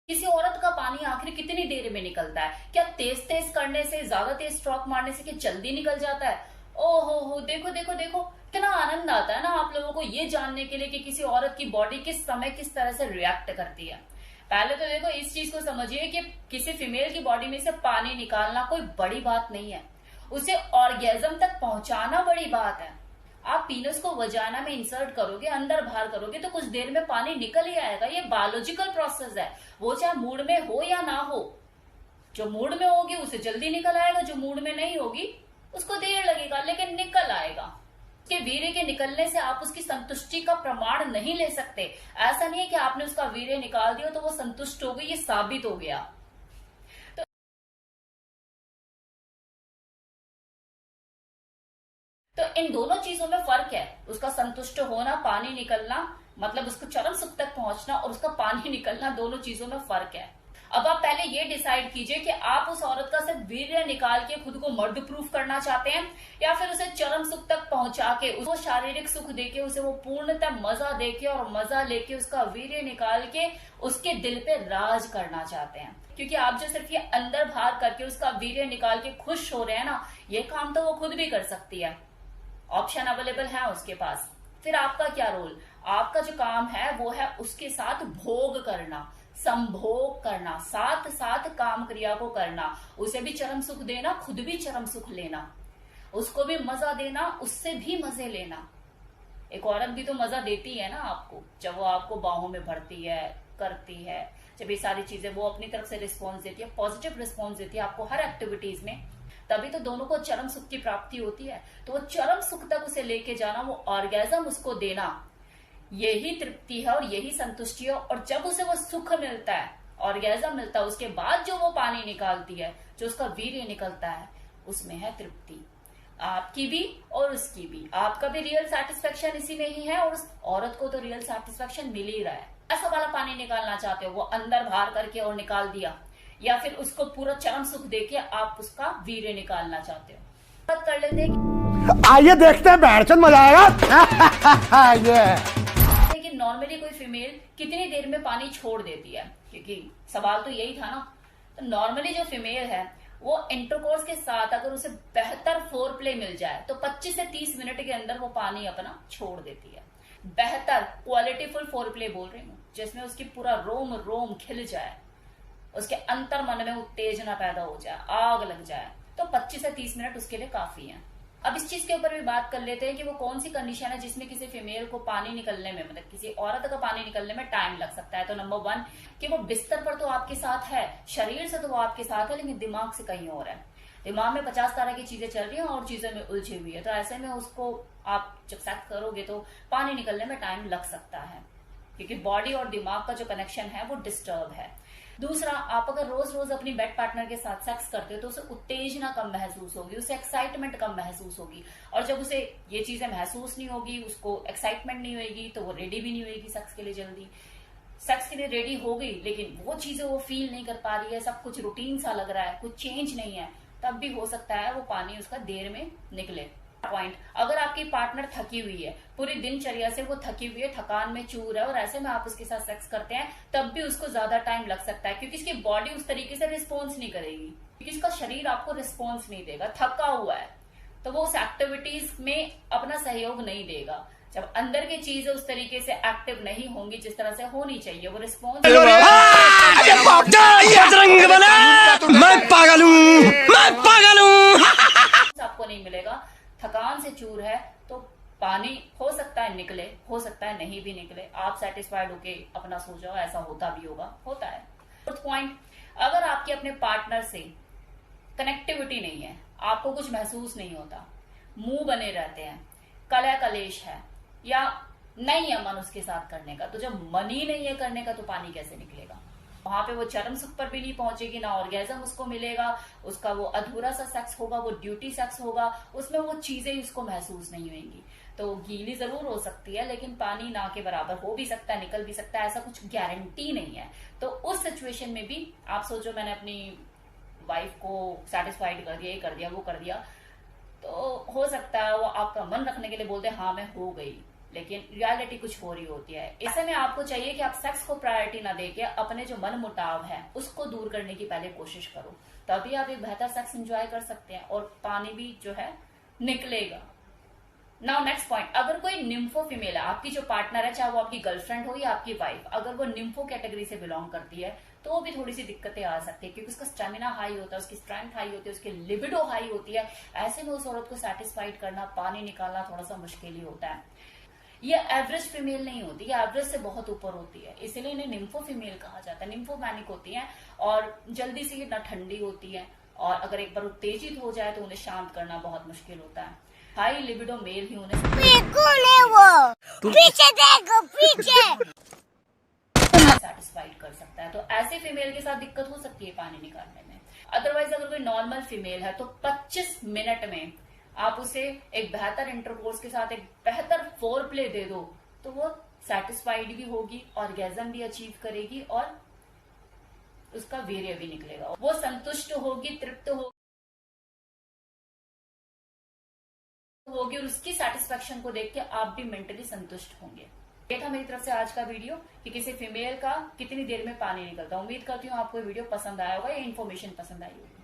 किसी औरत का पानी आखिर कितनी देर में निकलता है? क्या तेज तेज करने से, ज्यादा तेज स्ट्रोक मारने से क्या जल्दी निकल जाता है? हो देखो देखो देखो, कितना आनंद आता है ना आप लोगों को ये जानने के लिए कि किसी औरत की बॉडी किस समय किस तरह से रिएक्ट करती है। पहले तो देखो इस चीज को समझिए कि किसी फीमेल की बॉडी में से पानी निकालना कोई बड़ी बात नहीं है, उसे ऑर्गेजम तक पहुंचाना बड़ी बात है। आप पीनस को वजाना में इंसर्ट करोगे, अंदर बाहर करोगे तो कुछ देर में पानी निकल ही आएगा। ये बायोलॉजिकल प्रोसेस है, वो चाहे मूड में हो या ना हो। जो मूड में होगी उसे जल्दी निकल आएगा, जो मूड में नहीं होगी उसको देर लगेगा, लेकिन निकल आएगा। उसके वीर्य के निकलने से आप उसकी संतुष्टि का प्रमाण नहीं ले सकते। ऐसा नहीं है कि आपने उसका वीर्य निकाल दिया तो वो संतुष्ट हो गई, ये साबित हो गया। तो इन दोनों चीजों में फर्क है, उसका संतुष्ट होना, पानी निकलना, मतलब उसको चरम सुख तक पहुंचना, और उसका पानी निकलना, दोनों चीजों में फर्क है। अब आप पहले ये डिसाइड कीजिए कि आप उस औरत का सिर्फ वीर्य निकाल के खुद को मर्द प्रूफ करना चाहते हैं, या फिर उसे चरम सुख तक पहुंचा के, उसको शारीरिक सुख देके, उसे वो पूर्णतः मजा देके और मजा लेके उसका वीर्य निकाल के उसके दिल पे राज करना चाहते हैं। क्योंकि आप जो सिर्फ ये अंदर बाहर करके उसका वीर्य निकाल के खुश हो रहे हैं ना, ये काम तो वो खुद भी कर सकती है, ऑप्शन अवेलेबल है उसके पास। फिर आपका क्या रोल? आपका जो काम है वो है उसके साथ भोग करना, संभोग करना, साथ साथ काम क्रिया को करना, उसे भी चरम सुख देना, खुद भी चरम सुख लेना, उसको भी मजा देना, उससे भी मजे लेना। एक औरत भी तो मजा देती है ना आपको, जब वो आपको बाहों में भरती है, करती है, जब ये सारी चीजें वो अपनी तरफ से रिस्पॉन्स देती है, पॉजिटिव रिस्पॉन्स देती है आपको हर एक्टिविटीज में, तभी तो दोनों को चरम सुख की प्राप्ति होती है। तो वो चरम सुख तक उसे लेके जाना, वो ऑर्गेजम उसको देना, यही तृप्ति है और यही संतुष्टि है। और जब उसे वो सुख मिलता है, ऑर्गेजम मिलता है, उसके बाद जो वो पानी निकालती है, जो उसका वीर्य निकलता है, उसमें है तृप्ति, आपकी भी और उसकी भी। आपका भी रियल सेटिस्फेक्शन इसी में ही है, और उस औरत को तो रियल सेटिस्फेक्शन मिल ही रहा है। ऐसा वाला पानी निकालना चाहते हो, वो अंदर बाहर करके और निकाल दिया, या फिर उसको पूरा चरम सुख देके आप उसका वीर्य निकालना चाहते हो, बात कर लेते हैं। आइए देखते हैं, बैठचंद मजा आएगा। ये लेकिन नॉर्मली कोई फीमेल कितनी देर में पानी छोड़ देती है, क्योंकि सवाल तो यही था ना। तो नॉर्मली जो फीमेल है वो इंटरकोर्स के साथ अगर उसे बेहतर फोर प्ले मिल जाए तो 25 से 30 मिनट के अंदर वो पानी अपना छोड़ देती है। बेहतर क्वालिटीफुल फोर प्ले बोल रही हूँ, जिसमें उसकी पूरा रोम रोम खिल जाए, उसके अंतर मन में उत्तेजना पैदा हो जाए, आग लग जाए, तो 25 से 30 मिनट उसके लिए काफी है। अब इस चीज के ऊपर भी बात कर लेते हैं कि वो कौन सी कंडीशन है जिसमें किसी फीमेल को पानी निकलने में, मतलब किसी औरत का पानी निकलने में टाइम लग सकता है। तो नंबर 1 कि वो बिस्तर पर तो आपके साथ है, शरीर से तो वो आपके साथ है, लेकिन दिमाग से कहीं और है। दिमाग में 50 तरह की चीजें चल रही हैं और चीजों में उलझी हुई है, तो ऐसे में उसको आप जब सेक्स करोगे तो पानी निकलने में टाइम लग सकता है, क्योंकि बॉडी और दिमाग का जो कनेक्शन है वो डिस्टर्ब है। दूसरा, आप अगर रोज रोज अपनी बेड पार्टनर के साथ सेक्स करते हो तो उसे उत्तेजना कम महसूस होगी, उसे एक्साइटमेंट कम महसूस होगी, और जब उसे ये चीजें महसूस नहीं होगी, उसको एक्साइटमेंट नहीं होगी, तो वो रेडी भी नहीं होगी सेक्स के लिए। जल्दी सेक्स के लिए रेडी हो गई लेकिन वो चीजें वो फील नहीं कर पा रही है, सब कुछ रूटीन सा लग रहा है, कुछ चेंज नहीं है, तब भी हो सकता है वो पानी उसका देर में निकले। पॉइंट, अगर आपकी पार्टनर थकी हुई है, पूरी दिनचर्या से वो थकी हुई है, थकान में चूर है, और ऐसे में आप उसके साथ सेक्स करते हैं, तब भी उसको ज्यादा टाइम लग सकता है, क्योंकि इसकी बॉडी उस तरीके से रिस्पॉन्स नहीं करेगी, क्योंकि इसका शरीर आपको रिस्पॉन्स नहीं देगा, थका हुआ है, तो वो उस एक्टिविटीज में अपना सहयोग नहीं देगा। जब अंदर की चीजें उस तरीके से एक्टिव नहीं होंगी जिस तरह से होनी चाहिए, वो रिस्पॉन्स मैं पागल हूँ, मैं पागल हूँ। आपको नहीं मिलेगा। थकान से चूर है तो पानी हो सकता है निकले, हो सकता है नहीं भी निकले, आप सेटिस्फाइड होके अपना सो जाओ, ऐसा होता भी होगा, होता है। फोर्थ पॉइंट, अगर आपके अपने पार्टनर से कनेक्टिविटी नहीं है, आपको कुछ महसूस नहीं होता, मुंह बने रहते हैं, कलह कलेश है, या नहीं है मन उसके साथ करने का, तो जब मन ही नहीं है करने का तो पानी कैसे निकलेगा? वहां पे वो चरम सुख पर भी नहीं पहुंचेगी, ना ऑर्गेजम उसको मिलेगा, उसका वो अधूरा सा सेक्स होगा, वो ड्यूटी सेक्स होगा, उसमें वो चीजें उसको महसूस नहीं होंगी। तो गीली जरूर हो सकती है, लेकिन पानी ना के बराबर हो भी सकता है, निकल भी सकता है, ऐसा कुछ गारंटी नहीं है। तो उस सिचुएशन में भी आप सोचो, मैंने अपनी वाइफ को सेटिस्फाइड कर दिया, ये कर दिया, वो कर दिया, तो हो सकता है वो आपका मन रखने के लिए बोलते हाँ मैं हो गई, लेकिन रियलिटी कुछ हो रही होती है। ऐसे में आपको चाहिए कि आप सेक्स को प्रायोरिटी ना देके अपने जो मन मुटाव है उसको दूर करने की पहले कोशिश करो, तभी आप एक बेहतर सेक्स एंजॉय कर सकते हैं और पानी भी जो है निकलेगा। नाउ नेक्स्ट पॉइंट, अगर कोई निम्फो फीमेल है, आपकी जो पार्टनर है, चाहे वो आपकी गर्लफ्रेंड हो या आपकी वाइफ, अगर वो निम्फो कैटेगरी से बिलोंग करती है तो वो भी थोड़ी सी दिक्कतें आ सकती है, क्योंकि उसका स्टेमिना हाई होता है, उसकी स्ट्रेंथ हाई होती है, उसकी लिबिडो हाई होती है। ऐसे में उस औरत को सेटिस्फाइड करना, पानी निकालना थोड़ा सा मुश्किल ही होता है। ये एवरेज फीमेल नहीं होती, ये एवरेज से बहुत ऊपर होती है, इसीलिए इन्हें निम्फो फीमेल कहा जाता है। निम्फोमैनिक होती है और जल्दी से ये ना ठंडी होती है, और अगर एक बार उत्तेजित हो जाए तो उन्हें शांत करना बहुत मुश्किल होता है। हाई लिबिडो मेल ही उन्हें पीछे देखो, पीछे सेटिस्फाइड कर सकता है। तो ऐसे फीमेल के साथ दिक्कत हो सकती है पानी निकालने में। अदरवाइज अगर कोई नॉर्मल फीमेल है तो 25 मिनट में आप उसे एक बेहतर इंटरकोर्स के साथ एक बेहतर फोर प्ले दे दो तो वो सेटिस्फाइड भी होगी, ऑर्गेजम भी अचीव करेगी और उसका वीर्य भी निकलेगा। वो संतुष्ट होगी, तृप्त होगी और उसकी सेटिस्फेक्शन को देख के आप भी मेंटली संतुष्ट होंगे। ये था मेरी तरफ से आज का वीडियो कि किसी फीमेल का कितनी देर में पानी निकलता है। उम्मीद करती हूँ आपको वीडियो पसंद आया होगा या इन्फॉर्मेशन पसंद आई होगी।